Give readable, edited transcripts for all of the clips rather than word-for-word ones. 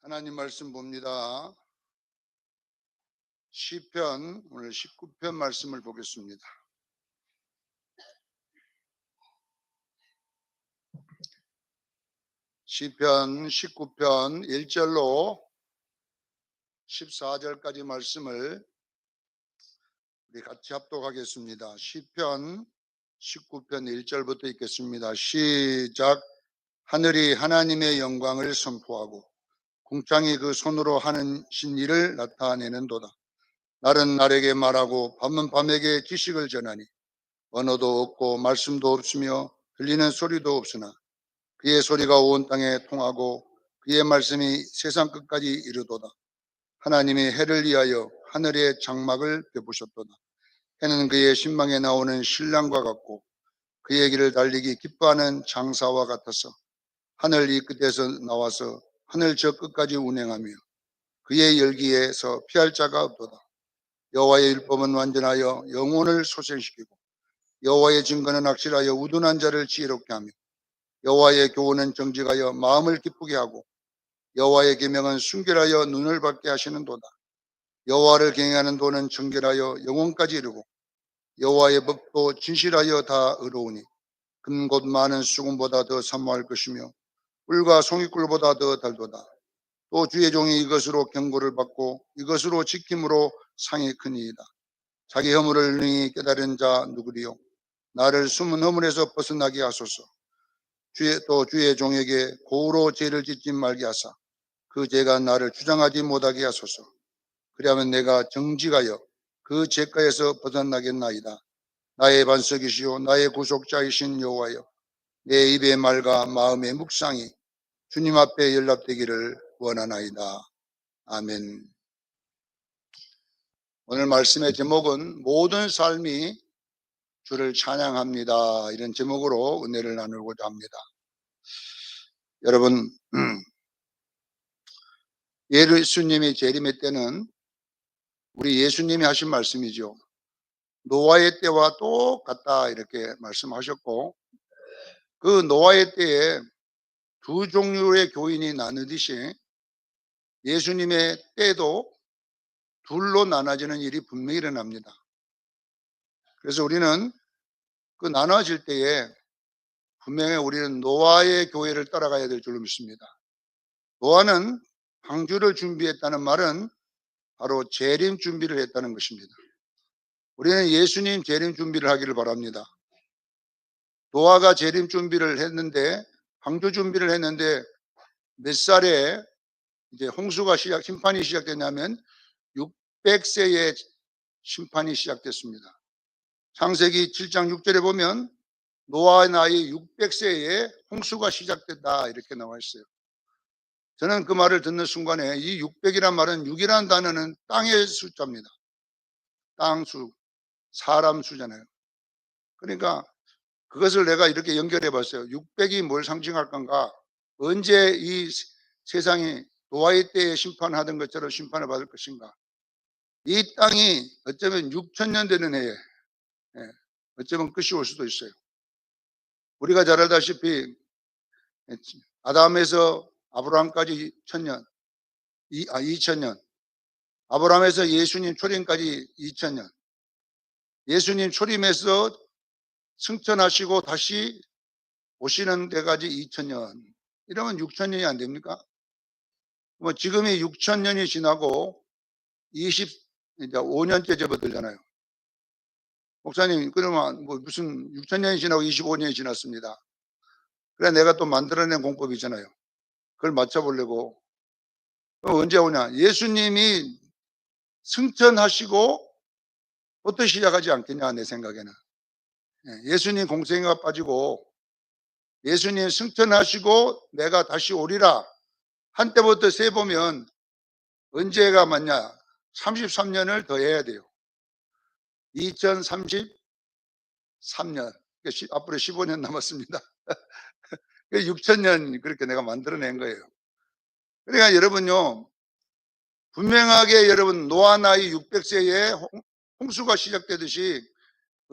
하나님 말씀 봅니다. 시편 오늘 19편 말씀을 보겠습니다. 시편 19편 1절로 14절까지 말씀을 우리 같이 합독하겠습니다. 시편 19편 1절부터 읽겠습니다. 시작. 하늘이 하나님의 영광을 선포하고 궁창이 그 손으로 하는 신일을 나타내는도다. 날은 날에게 말하고 밤은 밤에게 지식을 전하니 언어도 없고 말씀도 없으며 들리는 소리도 없으나 그의 소리가 온 땅에 통하고 그의 말씀이 세상 끝까지 이르도다. 하나님이 해를 위하여 하늘의 장막을 베푸셨도다. 해는 그의 신망에 나오는 신랑과 같고 그의 길을 달리기 기뻐하는 장사와 같아서 하늘 이 끝에서 나와서 하늘 저 끝까지 운행하며 그의 열기에서 피할 자가 없도다. 여호와의 율법은 완전하여 영혼을 소생시키고 여호와의 증거는 확실하여 우둔한 자를 지혜롭게 하며 여호와의 교훈은 정직하여 마음을 기쁘게 하고 여호와의 계명은 순결하여 눈을 밝게 하시는도다. 여호와를 경외하는 도는 정결하여 영혼까지 이르고 여호와의 법도 진실하여 다 의로우니 금곧 많은 수금보다 더 사모할 것이며 꿀과 송이꿀보다 더 달도다. 또 주의 종이 이것으로 경고를 받고 이것으로 지킴으로 상이 크니이다. 자기 허물을 능히 깨달은 자 누구리요? 나를 숨은 허물에서 벗어나게 하소서. 또 주의 종에게 고의로 죄를 짓지 말게 하사 그 죄가 나를 주장하지 못하게 하소서. 그리하면 내가 정직하여 그 죄가에서 벗어나겠나이다. 나의 반석이시요 나의 구속자이신 여호와여, 내 입의 말과 마음의 묵상이 주님 앞에 연락되기를 원하나이다. 아멘. 오늘 말씀의 제목은 모든 삶이 주를 찬양합니다. 이런 제목으로 은혜를 나누고자 합니다. 여러분, 예수님이 재림의 때는 우리 예수님이 하신 말씀이죠. 노아의 때와 똑같다 이렇게 말씀하셨고, 그 노아의 때에 두 종류의 교인이 나누듯이 예수님의 때도 둘로 나눠지는 일이 분명히 일어납니다. 그래서 우리는 그 나눠질 때에 분명히 우리는 노아의 교회를 따라가야 될 줄로 믿습니다. 노아는 방주를 준비했다는 말은 바로 재림 준비를 했다는 것입니다. 우리는 예수님 재림 준비를 하기를 바랍니다. 노아가 재림 준비를 했는데, 방주 준비를 했는데 몇 살에 이제 심판이 시작됐냐면 600세에 심판이 시작됐습니다. 창세기 7장 6절에 보면 노아의 나이 600세에 홍수가 시작됐다 이렇게 나와 있어요. 저는 그 말을 듣는 순간에 이 600이란 말은 6이라는 단어는 땅의 숫자입니다. 땅수, 사람 수잖아요. 그러니까 그것을 내가 이렇게 연결해 봤어요. 600이 뭘 상징할 건가? 언제 이 세상이 노아의 때에 심판하던 것처럼 심판을 받을 것인가? 이 땅이 어쩌면 6천년 되는 해에 어쩌면 끝이 올 수도 있어요. 우리가 잘 알다시피 아담에서 아브라함까지 1000년, 2000년, 아브라함에서 예수님 초림까지 2000년, 예수님 초림에서 승천하시고 다시 오시는 데까지 2000년, 이러면 6000년이 안 됩니까? 뭐 지금이 6000년이 지나고 이제 5년째 접어들잖아요. 목사님, 그러면 뭐 무슨 6000년이 지나고 25년이 지났습니다. 그래 내가 또 만들어낸 공법이 있잖아요. 그걸 맞춰보려고. 언제 오냐? 예수님이 승천하시고 부터 시작하지 않겠냐, 내 생각에는. 예수님 공생애가 빠지고 예수님 승천하시고 내가 다시 오리라 한때부터 세보면 언제가 맞냐? 33년을 더 해야 돼요. 2033년. 앞으로 15년 남았습니다. 6000년 그렇게 내가 만들어낸 거예요. 그러니까 여러분요, 분명하게 여러분 노아 나이 600세에 홍수가 시작되듯이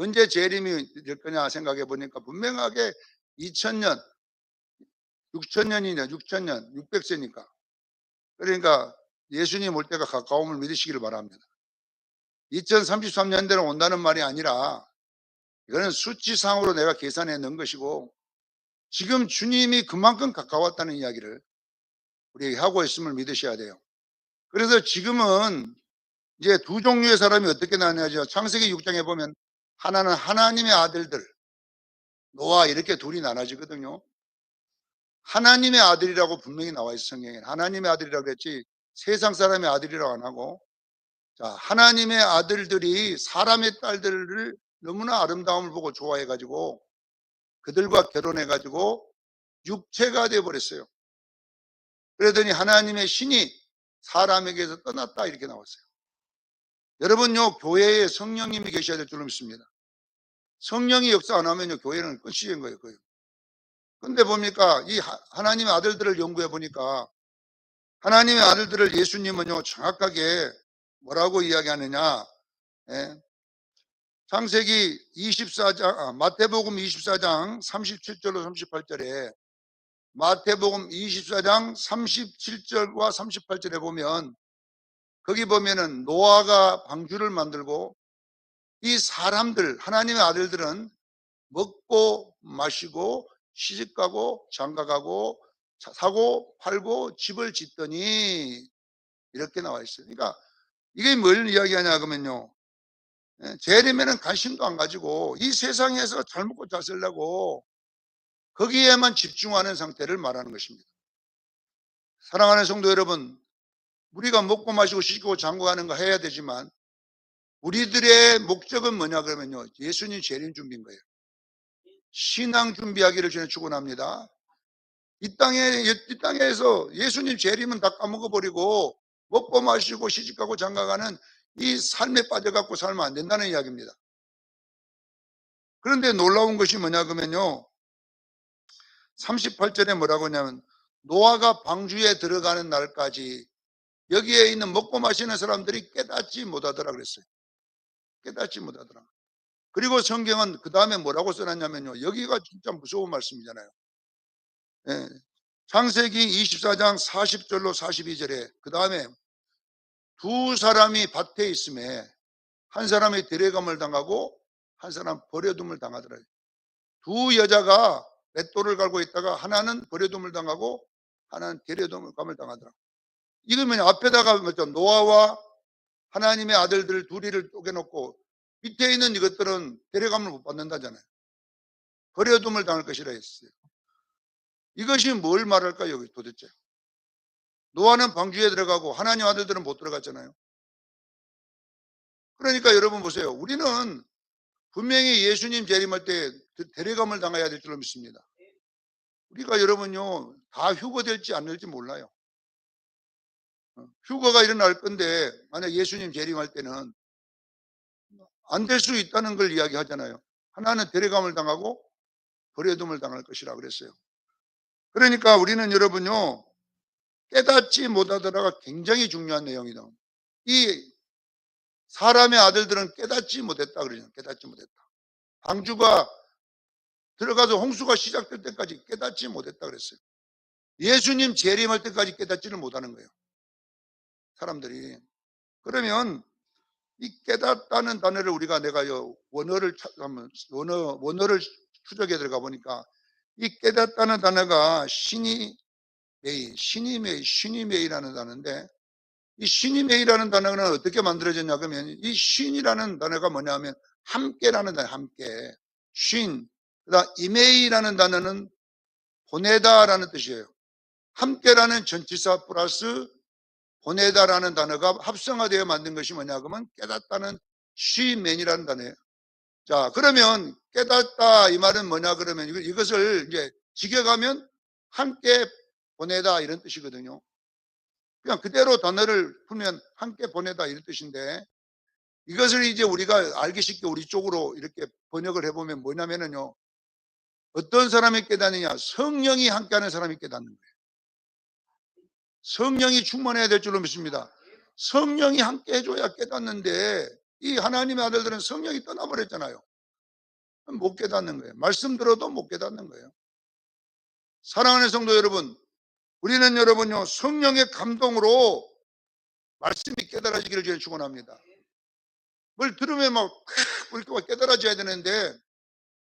언제 재림이 될 거냐 생각해 보니까 분명하게 2000년, 6000년이냐, 6000년, 600세니까 그러니까 예수님 올 때가 가까움을 믿으시기를 바랍니다. 2033년대로 온다는 말이 아니라 이거는 수치상으로 내가 계산해 놓은 것이고 지금 주님이 그만큼 가까웠다는 이야기를 우리에게 하고 있음을 믿으셔야 돼요. 그래서 지금은 이제 두 종류의 사람이 어떻게 나뉘어져? 창세기 6장에 보면 하나는 하나님의 아들들, 노아 이렇게 둘이 나눠지거든요. 하나님의 아들이라고 분명히 나와 있어 성경에. 하나님의 아들이라고 그랬지 세상 사람의 아들이라고 안 하고, 자, 하나님의 아들들이 사람의 딸들을 너무나 아름다움을 보고 좋아해 가지고 그들과 결혼해 가지고 육체가 되어 버렸어요. 그러더니 하나님의 신이 사람에게서 떠났다 이렇게 나왔어요. 여러분요, 교회에 성령님이 계셔야 될 줄로 믿습니다. 성령이 역사 안 하면요, 교회는 끝이 된 거예요, 거의. 근데 봅니까? 이 하나님의 아들들을 연구해 보니까 하나님의 아들들을 예수님은요, 정확하게 뭐라고 이야기하느냐? 예? 창세기 24장, 마태복음 24장 37절로 38절에 마태복음 24장 37절과 38절에 보면 거기 보면은 노아가 방주를 만들고 이 사람들, 하나님의 아들들은 먹고 마시고 시집가고 장가가고 사고 팔고 집을 짓더니 이렇게 나와 있어요. 그러니까 이게 뭘 이야기하냐 그러면요, 재림에는 관심도 안 가지고 이 세상에서 잘 먹고 잘 살려고 거기에만 집중하는 상태를 말하는 것입니다. 사랑하는 성도 여러분, 우리가 먹고 마시고 시집가고 장가가는 거 해야 되지만 우리들의 목적은 뭐냐 그러면요, 예수님 재림 준비인 거예요. 신앙 준비하기를 전에 축원합니다. 이 땅에서 예수님 재림은 다 까먹어버리고 먹고 마시고 시집가고 장가가는 이 삶에 빠져갖고 살면 안 된다는 이야기입니다. 그런데 놀라운 것이 뭐냐 그러면요, 38절에 뭐라고 하냐면 노아가 방주에 들어가는 날까지 여기에 있는 먹고 마시는 사람들이 깨닫지 못하더라 그랬어요. 깨닫지 못하더라. 그리고 성경은 그 다음에 뭐라고 써놨냐면요, 여기가 진짜 무서운 말씀이잖아요. 예. 창세기 24장 40절로 42절에 그 다음에 두 사람이 밭에 있음에 한 사람이 데려감을 당하고 한 사람 버려둠을 당하더라. 두 여자가 맷돌을 갈고 있다가 하나는 버려둠을 당하고 하나는 데려감을 당하더라. 이거면 앞에다가 노아와 하나님의 아들들 둘이를 쪼개놓고 밑에 있는 이것들은 데려감을 못 받는다잖아요. 버려둠을 당할 것이라 했어요. 이것이 뭘 말할까요 도대체? 노아는 방주에 들어가고 하나님 아들들은 못 들어갔잖아요. 그러니까 여러분 보세요. 우리는 분명히 예수님 재림할 때 데려감을 당해야 될 줄로 믿습니다. 우리가 여러분요, 다 휴거될지 안 될지 몰라요. 휴거가 일어날 건데 만약 예수님 재림할 때는 안 될 수 있다는 걸 이야기하잖아요. 하나는 데려감을 당하고 버려둠을 당할 것이라 그랬어요. 그러니까 우리는 여러분요, 깨닫지 못하더라가 굉장히 중요한 내용이다. 이 사람의 아들들은 깨닫지 못했다 그러잖아요. 깨닫지 못했다. 방주가 들어가서 홍수가 시작될 때까지 깨닫지 못했다 그랬어요. 예수님 재림할 때까지 깨닫지를 못하는 거예요, 사람들이. 그러면 이 깨닫다는 단어를 우리가 내가 원어를 찾으면 원어를 추적해 들어가 보니까 이 깨닫다는 단어가 신이메이라는 단어인데, 이 신이메이라는 단어는 어떻게 만들어졌냐 그러면 이 신이라는 단어가 뭐냐면 함께라는 단어, 함께. 신. 그다음 이메이라는 단어는 보내다라는 뜻이에요. 함께라는 전치사 플러스 보내다라는 단어가 합성화되어 만든 것이 뭐냐 그러면 깨닫다는 쉬맨이라는 단어예요. 자, 그러면 깨닫다 이 말은 뭐냐 그러면 이것을 이제 직역하면 함께 보내다 이런 뜻이거든요. 그냥 그대로 단어를 풀면 함께 보내다 이런 뜻인데, 이것을 이제 우리가 알기 쉽게 우리 쪽으로 이렇게 번역을 해보면 뭐냐면요, 어떤 사람이 깨닫느냐, 성령이 함께하는 사람이 깨닫는 거예요. 성령이 충만해야 될 줄로 믿습니다. 성령이 함께 해줘야 깨닫는데 이 하나님의 아들들은 성령이 떠나버렸잖아요. 못 깨닫는 거예요. 말씀 들어도 못 깨닫는 거예요. 사랑하는 성도 여러분, 우리는 여러분요, 성령의 감동으로 말씀이 깨달아지기를 저희 축원합니다. 뭘 들으면 막 이렇게 깨달아져야 되는데,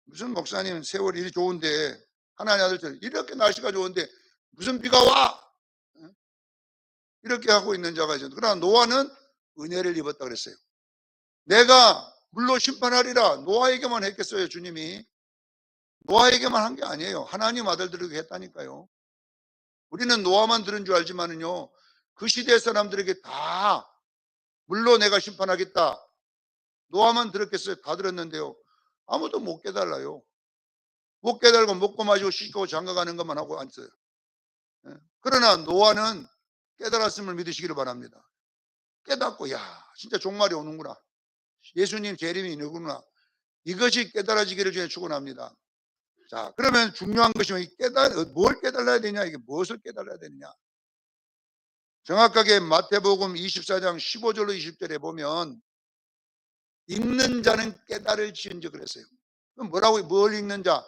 무슨 목사님 세월이 이리 좋은데, 하나님 아들들 이렇게 날씨가 좋은데 무슨 비가 와? 응? 이렇게 하고 있는 자가 있어요. 그러나 노아는 은혜를 입었다 그랬어요. 내가 물로 심판하리라 노아에게만 했겠어요, 주님이? 노아에게만 한 게 아니에요. 하나님 아들들에게 했다니까요. 우리는 노아만 들은 줄 알지만은요, 그 시대 사람들에게 다 물로 내가 심판하겠다. 노아만 들었겠어요? 다 들었는데요. 아무도 못 깨달아요. 못 깨달고 먹고 마시고 씻고 장가가는 것만 하고 앉아요. 예. 그러나 노아는 깨달았음을 믿으시기를 바랍니다. 깨닫고, 야, 진짜 종말이 오는구나. 예수님 재림이 이르구나. 이것이 깨달아지기를 주에 축원합니다. 자, 그러면 중요한 것이 뭘 깨달아야 되냐? 이게 무엇을 깨달아야 되느냐? 정확하게 마태복음 24장 15절로 20절에 보면 읽는 자는 깨달을지언정 그랬어요. 그럼 뭐라고 뭘 읽는 자?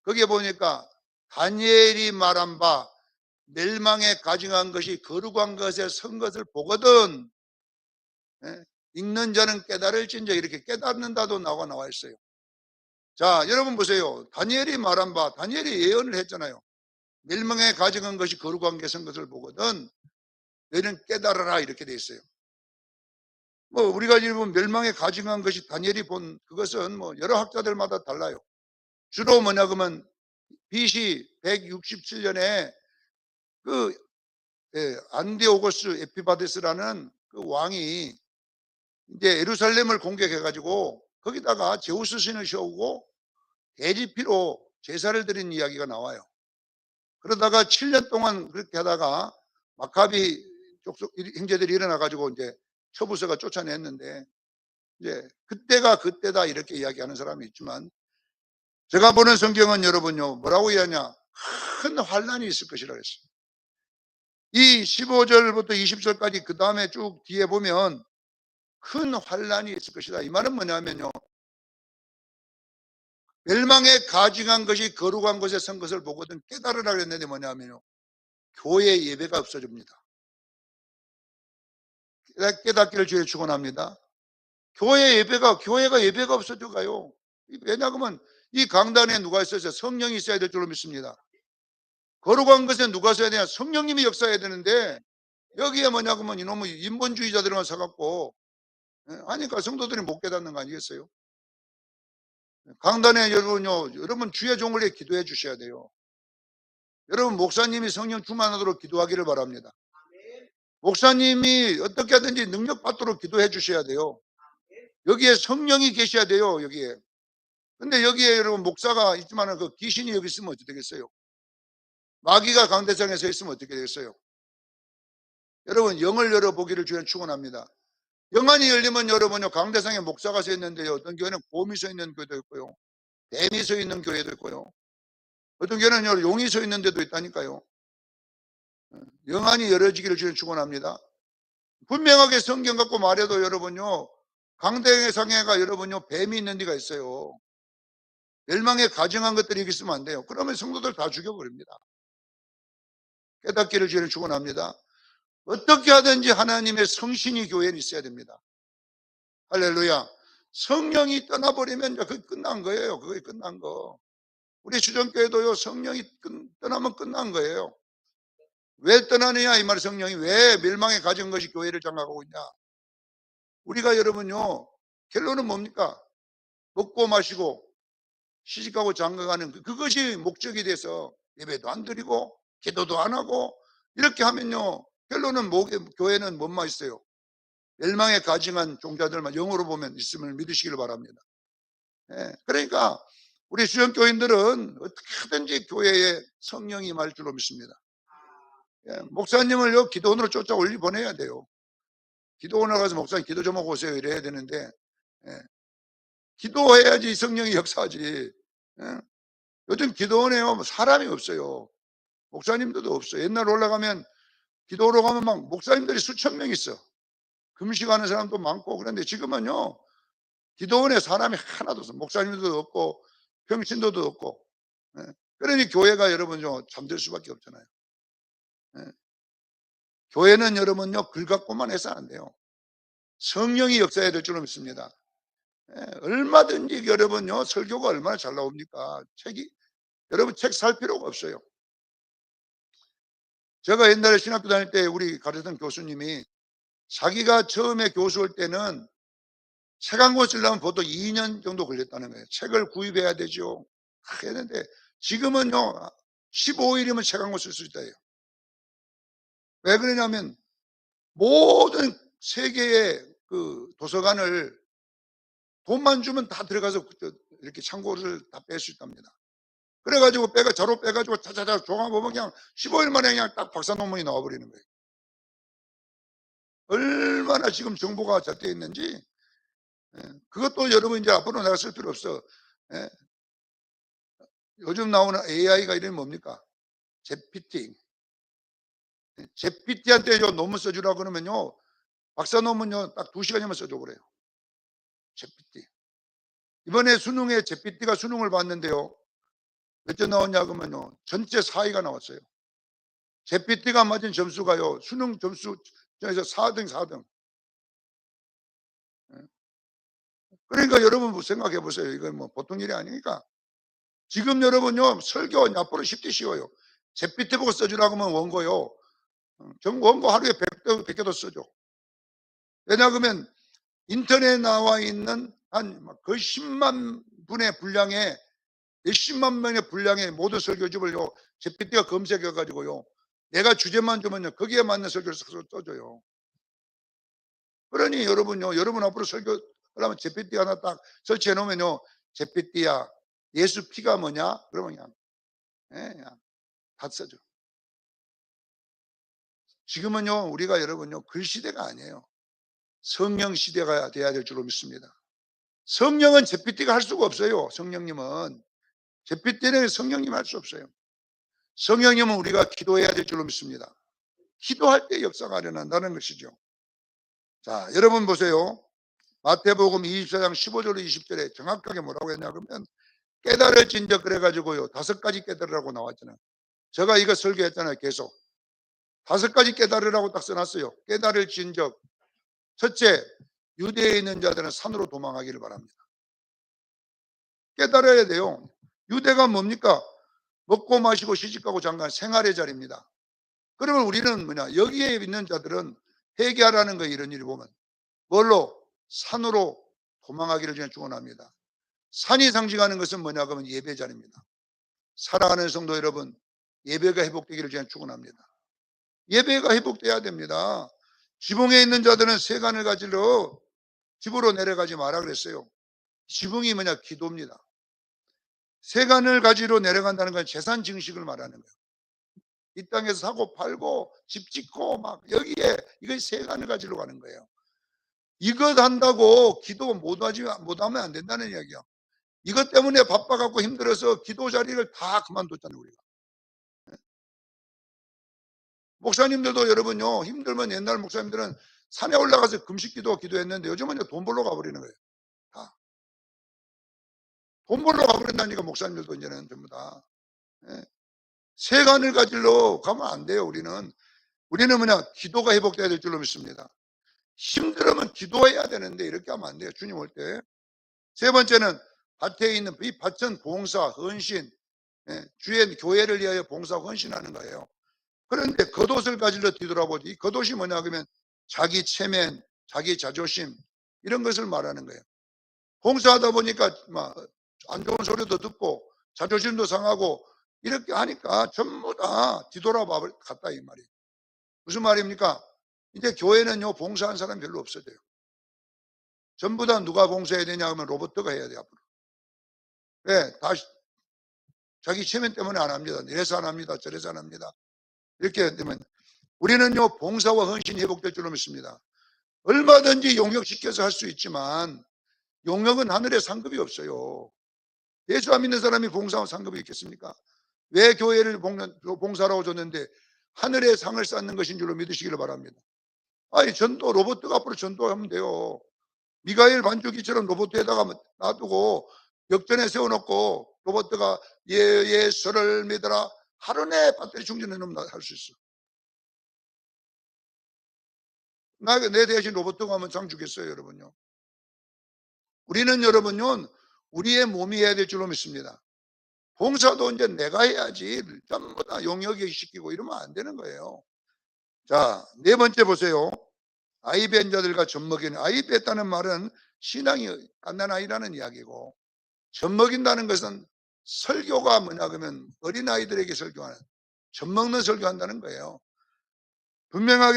거기에 보니까 다니엘이 말한 바 멸망에 가증한 것이 거룩한 것에 선 것을 보거든. 예? 읽는 자는 깨달을지언정 이렇게 깨닫는다도 나와 있어요. 자, 여러분 보세요. 다니엘이 말한 바 다니엘이 예언을 했잖아요. 멸망에 가증한 것이 거룩한 것에 선 것을 보거든 너희는 깨달아라 이렇게 돼 있어요. 뭐 우리가 지금 멸망에 가증한 것이 다니엘이 본 그것은 뭐 여러 학자들마다 달라요. 주로 뭐냐 그러면 BC 167년에 그 안디오고스 에피바데스라는 그 왕이 이제 예루살렘을 공격해 가지고 거기다가 제우스 신을 세우고 대지피로 제사를 드린 이야기가 나와요. 그러다가 7년 동안 그렇게 하다가 마카비 족속 형제들이 일어나 가지고 이제 처부서가 쫓아냈는데 이제 그때가 그때다 이렇게 이야기하는 사람이 있지만 제가 보는 성경은 여러분요 뭐라고 이야기하냐 큰 환란이 있을 것이라 했어요. 이 15절부터 20절까지 그 다음에 쭉 뒤에 보면 큰 환란이 있을 것이다. 이 말은 뭐냐면요 멸망에 가증한 것이 거룩한 것에 선 것을 보거든 깨달으라 그랬는데 뭐냐면요 교회 예배가 없어집니다. 깨닫기를 주에 축원합니다. 교회가 예배가 없어져 가요. 왜냐하면 이 강단에 누가 있어서 성령이 있어야 될 줄로 믿습니다. 거룩한 것에 누가 서야 되냐? 성령님이 역사해야 되는데 여기에 뭐냐면 이놈의 인본주의자들만 서갖고 하니까 성도들이 못 깨닫는 거 아니겠어요? 강단에 여러분 주의 종을 위해 기도해 주셔야 돼요. 여러분 목사님이 성령 충만하도록 기도하기를 바랍니다. 목사님이 어떻게 하든지 능력 받도록 기도해 주셔야 돼요. 여기에 성령이 계셔야 돼요. 여기에. 근데 여기에 여러분 목사가 있지만은 그 귀신이 여기 있으면 어떻게 되겠어요? 마귀가 강대상에 서 있으면 어떻게 되겠어요? 여러분 영을 열어보기를 주여 축원합니다. 영안이 열리면 여러분요 강대상에 목사가 서 있는데요. 어떤 교회는 곰이 서 있는 교회도 있고요. 뱀이 서 있는 교회도 있고요. 어떤 교회는 용이 서 있는 데도 있다니까요. 영안이 열어지기를 주여 축원합니다. 분명하게 성경 갖고 말해도 여러분요 강대상에가 여러분요 뱀이 있는 데가 있어요. 멸망에 가증한 것들이 여기 있으면 안 돼요. 그러면 성도들 다 죽여버립니다. 깨닫기를 주여 축원합니다. 어떻게 하든지 하나님의 성신이 교회에 있어야 됩니다. 할렐루야. 성령이 떠나버리면 그게 끝난 거예요. 그게 끝난 거. 우리 주정교회도요, 성령이 떠나면 끝난 거예요. 왜 떠나느냐, 이 말 성령이. 왜 멸망에 가진 것이 교회를 장악하고 있냐. 우리가 여러분요, 결론은 뭡니까? 먹고 마시고 시집가고 장가가는 그것이 목적이 돼서 예배도 안 드리고 기도도 안 하고 이렇게 하면요, 결론은 교회는 뭐만 있어요? 멸망에 가증한 종자들만 영어로 보면 있음을 믿으시기를 바랍니다. 예, 그러니까 우리 수영교인들은 어떻게 하든지 교회에 성령이 임할 줄로 믿습니다. 예, 목사님을요 기도원으로 쫓아 올리 보내야 돼요. 기도원에 가서 목사님 기도 좀 하고 오세요 이래야 되는데 예, 기도해야지 성령이 역사하지. 예, 요즘 기도원에요 사람이 없어요. 목사님들도 없어요. 옛날 올라가면 기도로 가면 막 목사님들이 수천 명 있어. 금식하는 사람도 많고 그런데 지금은요 기도원에 사람이 하나도 없어. 목사님도 없고 평신도도 없고. 예. 그러니 교회가 여러분 좀 잠들 수밖에 없잖아요. 예. 교회는 여러분요, 글 갖고만 해서 안 돼요. 성령이 역사해야 될 줄로 믿습니다. 예, 얼마든지 여러분요, 설교가 얼마나 잘 나옵니까? 여러분 책 살 필요가 없어요. 제가 옛날에 신학교 다닐 때 우리 가르쳤던 교수님이 자기가 처음에 교수 할 때는 책 한 권 쓰려면 보통 2년 정도 걸렸다는 거예요. 책을 구입해야 되죠. 했는데 지금은요, 15일이면 책 한 권 쓸 수 있다예요. 왜 그러냐면 모든 세계의 그 도서관을 돈만 주면 다 들어가서 이렇게 참고를 다 뺄 수 있답니다. 그래가지고 자료 빼가지고 차차차 조각 보면 그냥 15일 만에 그냥 딱 박사 논문이 나와버리는 거예요. 얼마나 지금 정보가 잘 되어 있는지. 예, 그것도 여러분 이제 앞으로 내가 쓸 필요 없어. 예, 요즘 나오는 AI가 이름이 뭡니까? GPT. GPT한테 논문 써주라고 그러면요, 박사 논문요 딱 2시간이면 써줘 그래요. GPT. 이번에 수능에 GPT가 수능을 봤는데요, 몇 점 나왔냐 그러면요, 전체 4위가 나왔어요. GPT가 맞은 점수가요, 수능 점수 중에서 4등 4등. 그러니까 여러분 생각해 보세요. 이건 뭐 보통 일이 아니니까. 지금 여러분요, 설교 앞으로 쉽게 쉬워요. GPT 보고 써주라고 하면 원고요, 원고 하루에 100개도 써줘. 왜냐 그러면 인터넷에 나와 있는 한 거의 10만 분의 분량의, 몇십만 명의 분량의 모든 설교집을요, GPT가 검색해 가지고요, 내가 주제만 주면요, 거기에 맞는 설교를 써줘요. 그러니 여러분요, 여러분 앞으로 설교하려면 GPT 하나 딱 설치해 놓으면요, GPT야, 예수 피가 뭐냐? 그러면 그냥, 예, 그냥 다 써줘. 지금은요, 우리가 여러분요, 글 시대가 아니에요. 성령 시대가 돼야 될 줄로 믿습니다. 성령은 GPT가 할 수가 없어요. 성령님은. GPT는 성령님 할 수 없어요. 성령님은 우리가 기도해야 될 줄로 믿습니다. 기도할 때 역사가 일어난다는 것이죠. 자, 여러분 보세요. 마태복음 24장 15절로 20절에 정확하게 뭐라고 했냐 그러면, 깨달을진적 그래가지고요, 5가지 깨달으라고 나왔잖아요. 제가 이거 설교했잖아요. 계속 5가지 깨달으라고 딱 써놨어요. 깨달을진적. 첫째, 유대에 있는 자들은 산으로 도망하기를 바랍니다. 깨달아야 돼요. 유대가 뭡니까? 먹고 마시고 시집가고 장가는 생활의 자리입니다. 그러면 우리는 뭐냐, 여기에 있는 자들은 회개하라는 거예요. 이런 일이 보면 뭘로? 산으로 도망하기를 그냥 축원합니다. 산이 상징하는 것은 뭐냐 그러면 예배 자리입니다. 사랑하는 성도 여러분, 예배가 회복되기를 그냥 축원합니다. 예배가 회복돼야 됩니다. 지붕에 있는 자들은 세간을 가지러 집으로 내려가지 마라 그랬어요. 지붕이 뭐냐? 기도입니다. 세간을 가지러 내려간다는 건 재산 증식을 말하는 거예요. 이 땅에서 사고 팔고 집 짓고 막 여기에, 이게 세간을 가지러 가는 거예요. 이것 한다고 기도 못하면 안 된다는 이야기야. 이것 때문에 바빠갖고 힘들어서 기도 자리를 다 그만뒀잖아요, 우리가. 목사님들도 여러분요, 힘들면 옛날 목사님들은 산에 올라가서 금식 기도했는데 요즘은 돈 벌러 가버리는 거예요. 다. 돈 벌러 가버린다니까, 목사님들도 이제는 전부 다. 예. 세간을 가지러 가면 안 돼요, 우리는. 우리는 뭐냐, 기도가 회복돼야 될 줄로 믿습니다. 힘들으면 기도해야 되는데 이렇게 하면 안 돼요, 주님 올 때. 세 번째는 밭에 있는 이 밭은 봉사, 헌신, 주의 교회를 위하여 봉사, 헌신하는 거예요. 그런데 겉옷을 가지러 뒤돌아보지, 이 겉옷이 뭐냐 그러면 자기 체면, 자기 자존심, 이런 것을 말하는 거예요. 봉사하다 보니까 막 안 좋은 소리도 듣고 자존심도 상하고 이렇게 하니까 전부 다 뒤돌아봐 갔다 이 말이에요. 무슨 말입니까? 이제 교회는요, 봉사한 사람 별로 없어져요. 전부 다 누가 봉사해야 되냐 하면 로봇가 해야 돼요, 앞으로. 네, 다시 자기 체면 때문에 안 합니다. 이래서 안 합니다. 저래서 안 합니다. 이렇게 되면 우리는요, 봉사와 헌신이 회복될 줄로 믿습니다. 얼마든지 용역시켜서 할 수 있지만 용역은 하늘에 상급이 없어요. 예수 안 믿는 사람이 봉사하면 상급이 있겠습니까? 왜 교회를 봉사라고 줬는데 하늘의 상을 쌓는 것인 줄로 믿으시기를 바랍니다. 아니, 전도 로봇가 앞으로 전도하면 돼요. 미가엘 반주기처럼 로봇에다가 놔두고 역전에 세워놓고 로봇가 예수를 믿어라 하루 내에 배터리 충전해 놓으면 할 수 있어. 내 대신 로봇하고 하면 상 주겠어요, 여러분요? 우리는 여러분요, 우리의 몸이 해야 될 줄로 믿습니다. 봉사도 이제 내가 해야지 전부 다 용역이 시키고 이러면 안 되는 거예요. 자, 네 번째 보세요. 아이 벤 자들과 젖먹이는, 아이 뺐다는 말은 신앙이 갓난 아이라는 이야기고, 젖먹인다는 것은 설교가 뭐냐 그러면 어린아이들에게 설교하는, 젖먹는 설교한다는 거예요. 분명하게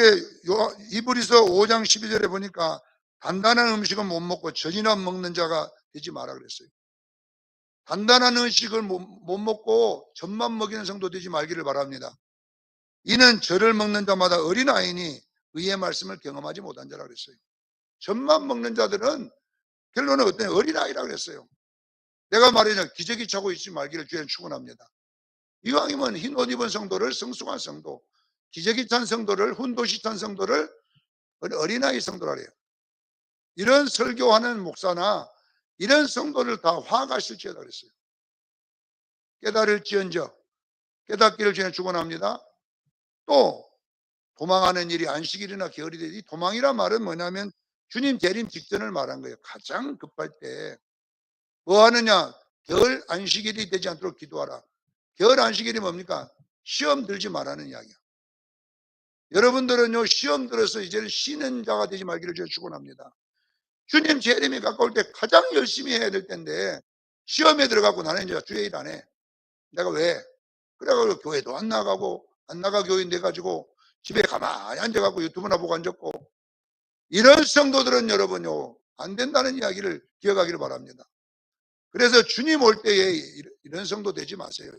이브리서 5장 12절에 보니까 단단한 음식은 못 먹고 젖이나 먹는 자가 되지 마라 그랬어요. 단단한 음식을 못 먹고 젖만 먹이는 성도 되지 말기를 바랍니다. 이는 젖을 먹는 자마다 어린아이니 의의 말씀을 경험하지 못한 자라 그랬어요. 젖만 먹는 자들은 결론은 어떤 어린아이라 그랬어요. 내가 말하자 기저귀 차고 있지 말기를 주에 축원합니다. 이왕이면 흰 옷 입은 성도를 성숙한 성도, 기저귀 찬 성도를, 훈도시 찬 성도를 어린아이 성도라 그래요. 이런 설교하는 목사나 이런 성도를 다 화가실지어다 그랬어요. 깨달을지언정, 깨닫기를 주에 축원합니다. 또 도망하는 일이 안식일이나 게으리 되지, 도망이란 말은 뭐냐면 주님 재림 직전을 말한 거예요. 가장 급할 때 뭐 하느냐? 겨울 안식일이 되지 않도록 기도하라. 겨울 안식일이 뭡니까? 시험 들지 말라는 이야기야. 여러분들은요, 시험 들어서 이제는 쉬는 자가 되지 말기를 제가 축원합니다. 주님 재림이 가까울 때 가장 열심히 해야 될 텐데 시험에 들어가고 나는 이제 주의 일 안 해. 내가 왜? 그래가지고 교회도 안 나가고 안 나가 교인 돼가지고 집에 가만히 앉아갖고 유튜브나 보고 앉았고, 이런 성도들은 여러분요 안 된다는 이야기를 기억하기를 바랍니다. 그래서 주님 올 때에 이런 성도 되지 마세요.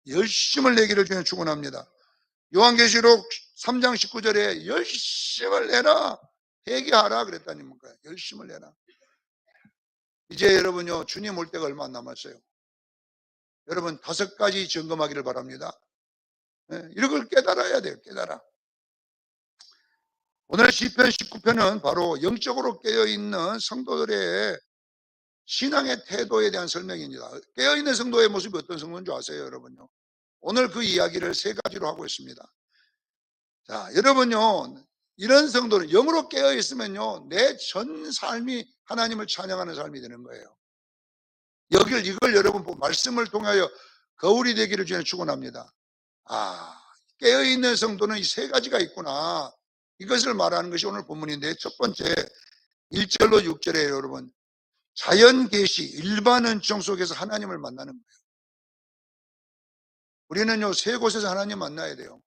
열심을 내기를 주님 축원합니다. 요한계시록 3장 19절에 열심을 내라, 회개하라 그랬다니까. 열심을 내라. 이제 여러분요 주님 올 때가 얼마 안 남았어요. 여러분 5가지 점검하기를 바랍니다. 이런 걸 깨달아야 돼요. 깨달아. 오늘 시편 19편은 바로 영적으로 깨어있는 성도들의 신앙의 태도에 대한 설명입니다. 깨어있는 성도의 모습이 어떤 성도인 줄 아세요, 여러분요? 오늘 그 이야기를 3가지로 하고 있습니다. 자, 여러분요, 이런 성도는 영으로 깨어있으면요, 내 전 삶이 하나님을 찬양하는 삶이 되는 거예요. 이걸 여러분 말씀을 통하여 거울이 되기를 주님 축원합니다. 아, 깨어있는 성도는 이 3가지가 있구나. 이것을 말하는 것이 오늘 본문인데, 첫 번째 1절로 6절에 여러분, 자연 계시, 일반 은총 속에서 하나님을 만나는 거예요. 우리는요 3곳에서 하나님 만나야 돼요.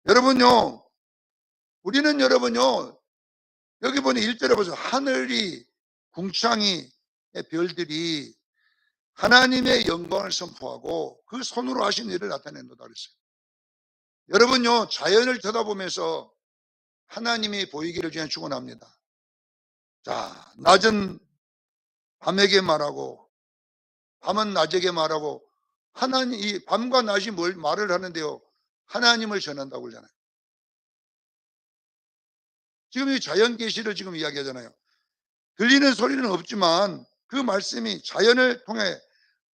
여러분요, 우리는 여러분요, 여기 보니 1절에 보세요. 하늘이, 궁창이, 별들이 하나님의 영광을 선포하고 그 손으로 하신 일을 나타낸다 그랬어요. 여러분요, 자연을 쳐다보면서 하나님이 보이기를 주님 축원합니다. 자, 낮은 밤에게 말하고 밤은 낮에게 말하고, 하나님, 이 밤과 낮이 말을 하는데요, 하나님을 전한다고 그러잖아요. 지금 이 자연 계시를 지금 이야기하잖아요. 들리는 소리는 없지만 그 말씀이 자연을 통해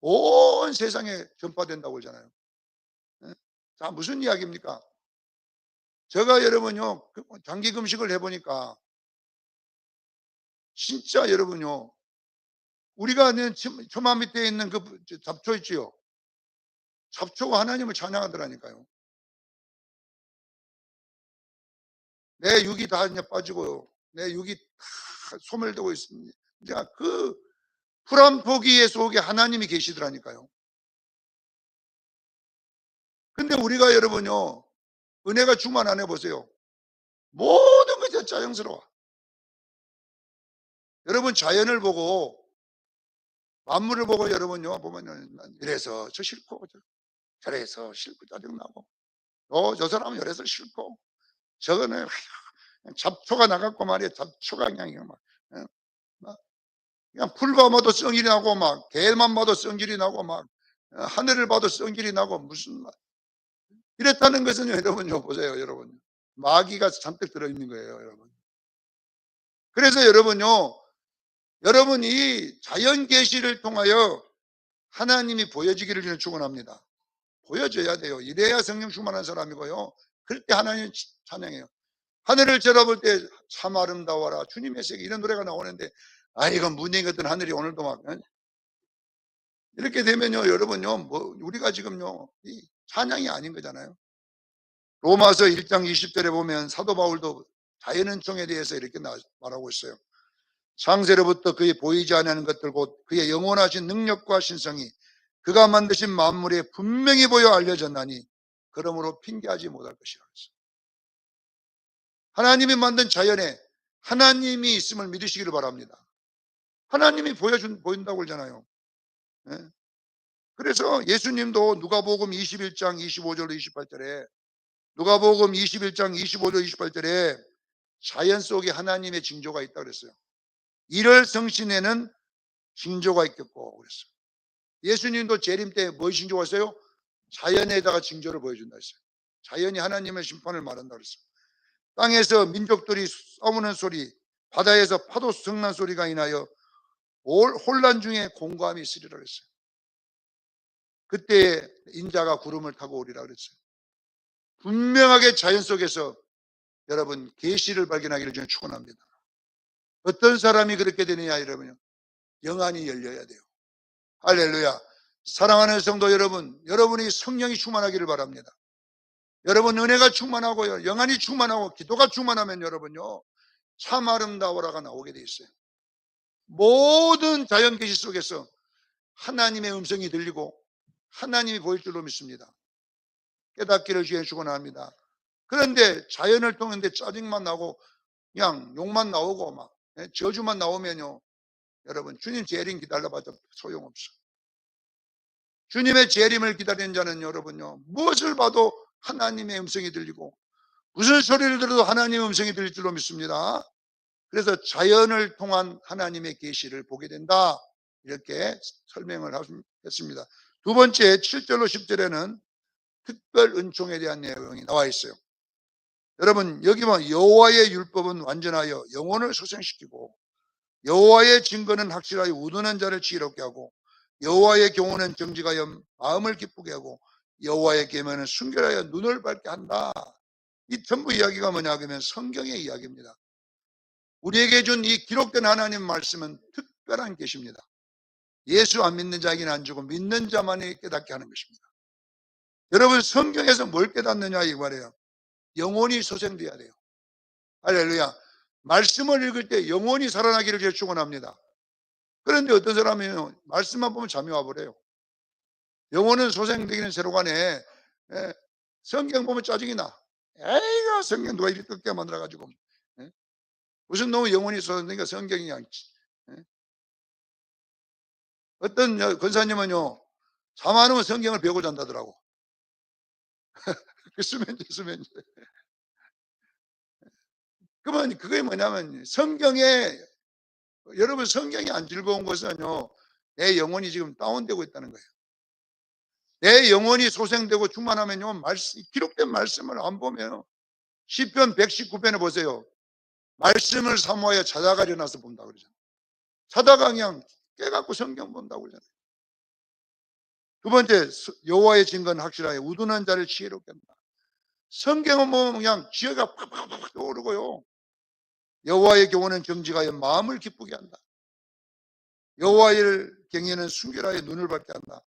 온 세상에 전파된다고 그러잖아요. 자, 무슨 이야기입니까? 제가 여러분요 장기 금식을 해보니까 진짜 여러분요, 우리가 처마 밑에 있는 그 잡초 있지요. 잡초가 하나님을 찬양하더라니까요. 내 육이 다 이제 빠지고 내 육이 다 소멸되고 있습니다. 그 풀한 포기의 속에 하나님이 계시더라니까요. 근데 우리가 여러분요, 은혜가 충만하네 보세요. 모든 것이 자연스러워. 여러분 자연을 보고 만물을 보고 여러분요 보면은 이래서 저 싫고 저래서 싫고 짜증나고 저 사람은 이래서 싫고 저거는 잡초가 나갔고 말이야. 잡초가 그냥 막 그냥 풀 봐도 썽일이 나고 막 개만 봐도 썽일이 나고 막 하늘을 봐도 썽일이 나고 무슨 막 이랬다는 것은 여러분요 보세요. 여러분 마귀가 잔뜩 들어있는 거예요. 여러분. 그래서 여러분요, 여러분이 자연 계시를 통하여 하나님이 보여지기를 저는 축원합니다. 보여줘야 돼요. 이래야 성령 충만한 사람이고요. 그럴 때 하나님 찬양해요. 하늘을 쳐다볼 때 참 아름다워라 주님의 세계 이런 노래가 나오는데 이건 문이 같은 하늘이 오늘도 막 이렇게 되면요 여러분요 뭐 우리가 지금요 이 찬양이 아닌 거잖아요. 로마서 1장 20절에 보면 사도 바울도 자연은총에 대해서 이렇게 말하고 있어요. 창세로부터 그의 보이지 않는 것들 곧 그의 영원하신 능력과 신성이 그가 만드신 만물에 분명히 보여 알려졌나니 그러므로 핑계하지 못할 것이라 했어요. 하나님이 만든 자연에 하나님이 있음을 믿으시기를 바랍니다. 하나님이 보인다고 그러잖아요. 예? 그래서 예수님도 누가복음 21장 25절 28절에 누가복음 21장 25절 28절에 자연 속에 하나님의 징조가 있다 그랬어요. 이를 성신에는 징조가 있겠고 그랬어요. 예수님도 재림 때 뭐 징조가 있어요? 자연에다가 징조를 보여준다 했어요. 자연이 하나님의 심판을 말한다 그랬어요. 땅에서 민족들이 싸우는 소리, 바다에서 파도 성난 소리가 인하여 혼란 중에 공고함이 있으리라 그랬어요. 그때 인자가 구름을 타고 오리라 그랬어요. 분명하게 자연 속에서 여러분 계시를 발견하기를 저는 축원합니다. 어떤 사람이 그렇게 되느냐 여러분요. 영안이 열려야 돼요. 할렐루야. 사랑하는 성도 여러분, 여러분이 성령이 충만하기를 바랍니다. 여러분 은혜가 충만하고요. 영안이 충만하고 기도가 충만하면 여러분요. 참 아름다워라가 나오게 돼 있어요. 모든 자연 계시 속에서 하나님의 음성이 들리고 하나님이 보일 줄로 믿습니다. 깨닫기를 주에 축원합니다. 그런데 자연을 통했는데 짜증만 나고 그냥 욕만 나오고 막 저주만 나오면요. 여러분 주님 재림 기다려봐도 소용없어. 주님의 재림을 기다리는 자는 여러분요. 무엇을 봐도 하나님의 음성이 들리고 무슨 소리를 들어도 하나님의 음성이 들릴 줄로 믿습니다. 그래서 자연을 통한 하나님의 계시를 보게 된다. 이렇게 설명을 했습니다. 두 번째 7절로 10절에는 특별 은총에 대한 내용이 나와 있어요. 여러분 여기 보면 여호와의 율법은 완전하여 영혼을 소생시키고 여호와의 증거는 확실하여 우둔한 자를 지혜롭게 하고 여호와의 경호는 정직하여 마음을 기쁘게 하고 여호와의 계명은 순결하여 눈을 밝게 한다. 이 전부 이야기가 뭐냐 하면 성경의 이야기입니다. 우리에게 준 이 기록된 하나님 말씀은 특별한 계시입니다. 예수 안 믿는 자에게는 안 주고 믿는 자만이 깨닫게 하는 것입니다. 여러분 성경에서 뭘 깨닫느냐 이 말이에요. 영혼이 소생돼야 돼요. 할렐루야. 말씀을 읽을 때 영혼이 살아나기를 제가 축원합니다. 그런데 어떤 사람이요 말씀만 보면 잠이 와버려요. 영혼은 소생되기는 새로가네. 성경 보면 짜증이 나. 에이가 성경 누가 이렇게 뜯게 만들어가지고 무슨 놈의 영혼이 소생되니까 성경이 그냥 어떤 권사님은요 잠 안 오면 성경을 배우고 잔다더라고. 그 수면제. 그러면 그게 뭐냐면 성경에 여러분 성경이 안 즐거운 것은요 내 영혼이 지금 다운되고 있다는 거예요. 내 영혼이 소생되고 충만하면요 기록된 말씀을 안 보면 시편 119편에 보세요. 말씀을 사모하여 찾아가 일어나서 본다고 그러잖아요. 자다가 그냥 깨갖고 성경 본다고 그러잖아요. 두 번째 여호와의 증거는 확실하여 우둔한 자를 지혜롭게 한다. 성경은 보면 그냥 지혜가 팍팍팍 떠오르고요. 여호와의 경호는 정직하여 마음을 기쁘게 한다. 여호와의 경외는 순결하여 눈을 밝게 한다.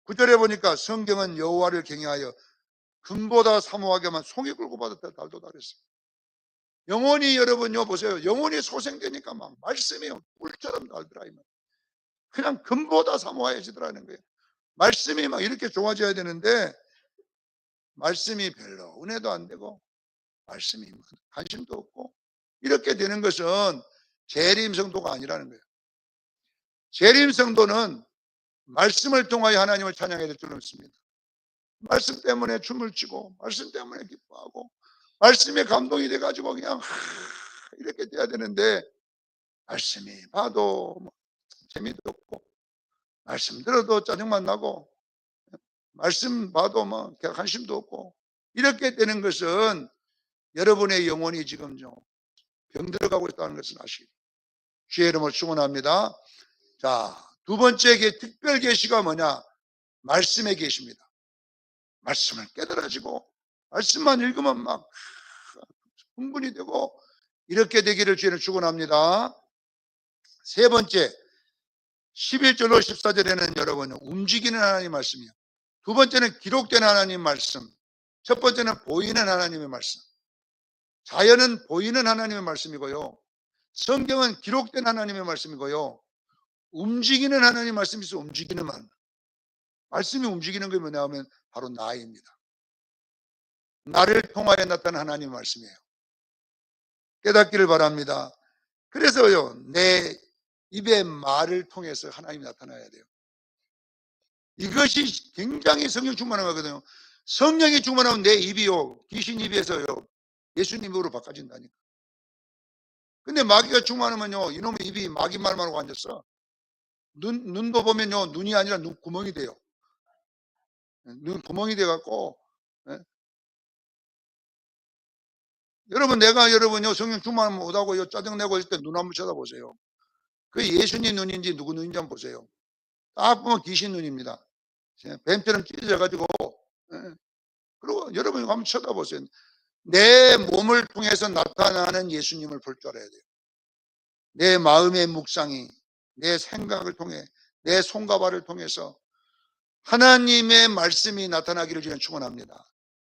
9절에 보니까 성경은 여호와를 경외하여 금보다 사모하게만 송이 굴고 받았다 달도다 그랬어요. 영혼이 여러분요 보세요. 영혼이 소생되니까 막 말씀이 꿀처럼 달더라. 그냥 금보다 사모해지더라는 거예요. 말씀이 막 이렇게 좋아져야 되는데 말씀이 별로 은혜도 안 되고 말씀이 관심도 없고 이렇게 되는 것은 재림성도가 아니라는 거예요. 재림성도는 말씀을 통하여 하나님을 찬양해야 될 줄로 믿습니다. 말씀 때문에 춤을 추고 말씀 때문에 기뻐하고 말씀에 감동이 돼가지고 그냥 이렇게 돼야 되는데 말씀이 봐도 재미도 없고 말씀 들어도 짜증만 나고 말씀 봐도 관심도 없고 이렇게 되는 것은 여러분의 영혼이 지금요 병들어가고 있다는 것을 아시고 주의 이름을 축원합니다. 자, 두 번째 특별 계시가 뭐냐? 말씀의 계시입니다. 말씀을 깨달아지고 말씀만 읽으면 막 흥분이 되고 이렇게 되기를 주님은 축원합니다. 세 번째, 11절로 14절에는 여러분 움직이는 하나님 말씀이요. 두 번째는 기록된 하나님 말씀. 첫 번째는 보이는 하나님의 말씀. 자연은 보이는 하나님의 말씀이고요. 성경은 기록된 하나님의 말씀이고요. 움직이는 하나님 말씀이 있어. 움직이는 말씀이 움직이는 게 뭐냐 하면 바로 나입니다. 나를 통하여 나타난 하나님의 말씀이에요. 깨닫기를 바랍니다. 그래서요, 내 입의 말을 통해서 하나님이 나타나야 돼요. 이것이 굉장히 성령 충만한 거거든요. 성령이 충만하면 내 입이요, 귀신 입에서요, 예수님 입으로 바꿔진다니까. 근데 마귀가 충만하면요, 이놈의 입이 마귀 말만 하고 앉았어. 눈도 보면요, 눈이 아니라 눈구멍이 돼요. 눈구멍이 돼갖고, 예? 여러분, 내가 여러분요, 성령 충만하면 못하고 짜증내고 있을 때 눈 한번 쳐다보세요. 그게 예수님 눈인지 누구 눈인지 한번 보세요. 딱 보면 귀신 눈입니다. 뱀처럼 찢어져가지고, 예. 그리고 여러분이 한번 쳐다보세요. 내 몸을 통해서 나타나는 예수님을 볼 줄 알아야 돼요. 내 마음의 묵상이, 내 생각을 통해, 내 손과 발을 통해서 하나님의 말씀이 나타나기를 저는 축원합니다.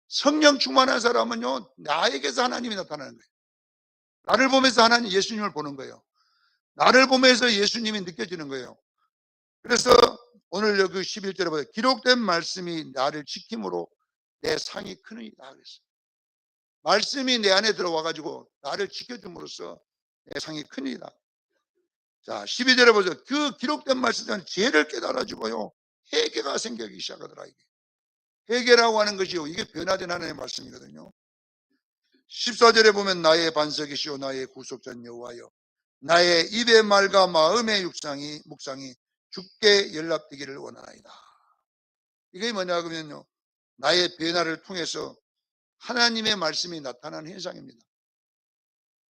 성령 충만한 사람은요, 나에게서 하나님이 나타나는 거예요. 나를 보면서 하나님 예수님을 보는 거예요. 나를 보면서 예수님이 느껴지는 거예요. 그래서 오늘 여기 11절에 보세요. 기록된 말씀이 나를 지킴으로 내 상이 크느니라 그랬어요. 말씀이 내 안에 들어와가지고 나를 지켜줌으로써 내 상이 크니라. 자, 12절에 보세요. 그 기록된 말씀은 죄를 깨달아주고요, 회개가 생기기 시작하더라. 이게 회개라고 하는 것이요, 이게 변화된 하나님의 말씀이거든요. 14절에 보면 나의 반석이시오 나의 구속자 여호와여 나의 입의 말과 마음의 묵상이 주께 연락되기를 원하나이다. 이게 뭐냐 하면요, 나의 변화를 통해서 하나님의 말씀이 나타나는 현상입니다.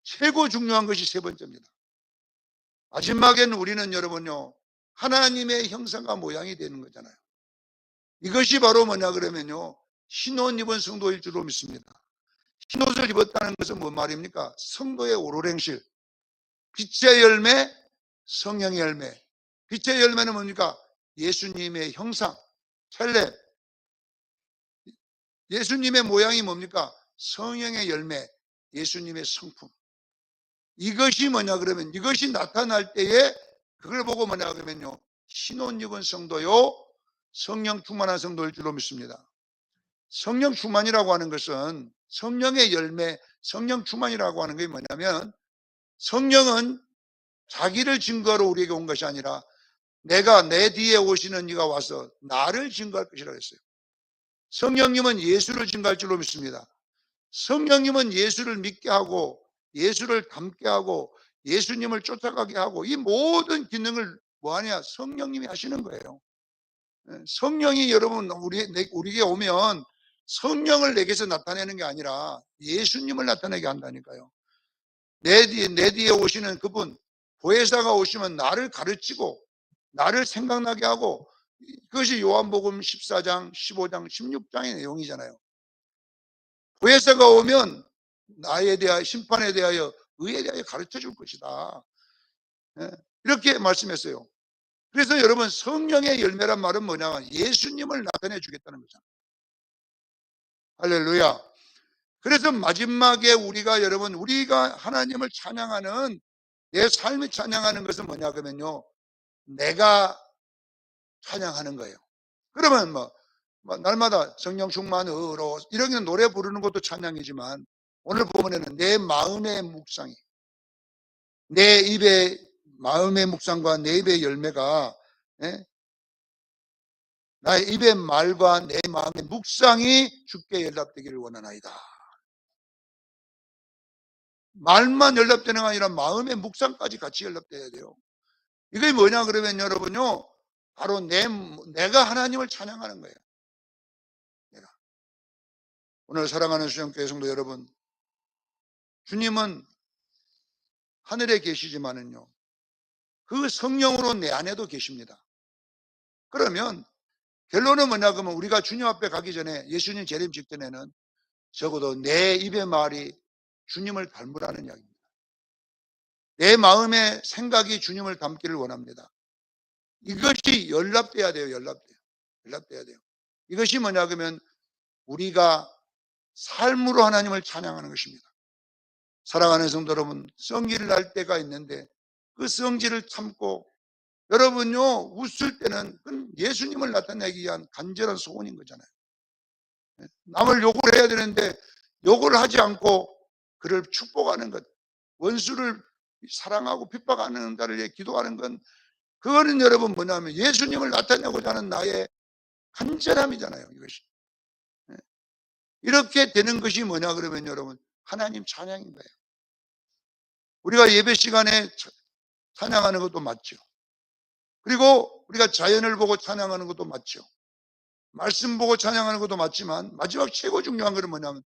최고 중요한 것이 세 번째입니다. 마지막에는 우리는 여러분요, 하나님의 형상과 모양이 되는 거잖아요. 이것이 바로 뭐냐 그러면요, 흰옷 입은 성도일 줄로 믿습니다. 흰옷을 입었다는 것은 뭔 말입니까? 성도의 오로랭실, 빛의 열매, 성령의 열매. 빛의 열매는 뭡니까? 예수님의 형상, 텔렘. 예수님의 모양이 뭡니까? 성령의 열매, 예수님의 성품. 이것이 뭐냐 그러면, 이것이 나타날 때에 그걸 보고 뭐냐 그러면요, 흰옷 입은 성도요, 성령 충만한 성도일 줄로 믿습니다. 성령 충만이라고 하는 것은 성령의 열매, 성령 충만이라고 하는 게 뭐냐면, 성령은 자기를 증거하러 우리에게 온 것이 아니라 내가 내 뒤에 오시는 이가 와서 나를 증거할 것이라고 했어요. 성령님은 예수를 증거할 줄로 믿습니다. 성령님은 예수를 믿게 하고 예수를 닮게 하고 예수님을 쫓아가게 하고 이 모든 기능을 뭐하냐? 성령님이 하시는 거예요. 성령이 여러분 우리에게 오면 성령을 내게서 나타내는 게 아니라 예수님을 나타내게 한다니까요. 내 뒤에 오시는 그분, 보혜사가 오시면 나를 가르치고 나를 생각나게 하고, 그것이 요한복음 14장, 15장, 16장의 내용이잖아요. 보혜사가 오면 나에 대하여, 심판에 대하여, 의에 대하여 가르쳐 줄 것이다. 이렇게 말씀했어요. 그래서 여러분, 성령의 열매란 말은 뭐냐면 예수님을 나타내 주겠다는 거잖아요. 할렐루야. 그래서 마지막에 우리가 하나님을 찬양하는, 내 삶이 찬양하는 것은 뭐냐 그러면요, 내가 찬양하는 거예요. 그러면 날마다 성령 충만으로 이런 노래 부르는 것도 찬양이지만, 오늘 본문에는 내 마음의 묵상이, 내 입의 마음의 묵상과 내 입의 열매가, 나의 입의 말과 내 마음의 묵상이 주께 연락되기를 원하나이다. 말만 연락되는 게 아니라 마음의 묵상까지 같이 연락돼야 돼요. 이게 뭐냐 그러면 여러분요, 바로 내가 하나님을 찬양하는 거예요. 내가. 오늘 사랑하는 수영교회 성도 여러분, 주님은 하늘에 계시지만은요, 그 성령으로 내 안에도 계십니다. 그러면 결론은 뭐냐 그러면 우리가 주님 앞에 가기 전에, 예수님 재림 직전에는 적어도 내 입의 말이 주님을 닮으라는 이야기입니다. 내 마음의 생각이 주님을 닮기를 원합니다. 이것이 연락돼야 돼요. 연락돼야 돼요. 이것이 뭐냐 그러면 우리가 삶으로 하나님을 찬양하는 것입니다. 사랑하는 성도 여러분, 성질을 날 때가 있는데 그 성질을 참고 여러분요 웃을 때는 그건 예수님을 나타내기 위한 간절한 소원인 거잖아요. 남을 욕을 해야 되는데 욕을 하지 않고 그를 축복하는 것, 원수를 사랑하고 핍박하는 자를 위해 기도하는 건 그거는 여러분 뭐냐면 예수님을 나타내고자 하는 나의 간절함이잖아요. 이것이 이렇게 되는 것이 뭐냐 그러면 여러분 하나님 찬양인 거예요. 우리가 예배 시간에 찬양하는 것도 맞죠. 그리고 우리가 자연을 보고 찬양하는 것도 맞죠. 말씀 보고 찬양하는 것도 맞지만 마지막 최고 중요한 것은 뭐냐면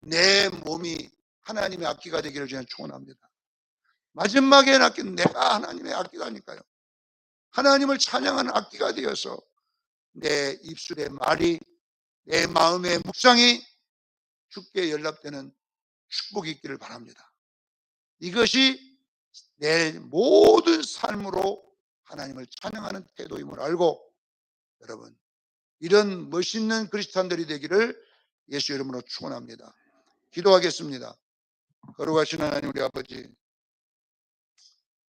내 몸이 하나님의 악기가 되기를 저는 축원합니다. 마지막에는 악기, 내가 하나님의 악기라니까요. 하나님을 찬양하는 악기가 되어서 내 입술의 말이, 내 마음의 묵상이 주께 연락되는 축복이 있기를 바랍니다. 이것이 내 모든 삶으로 하나님을 찬양하는 태도임을 알고 여러분 이런 멋있는 그리스도인들이 되기를 예수 이름으로 축원합니다. 기도하겠습니다. 거룩하신 하나님 우리 아버지,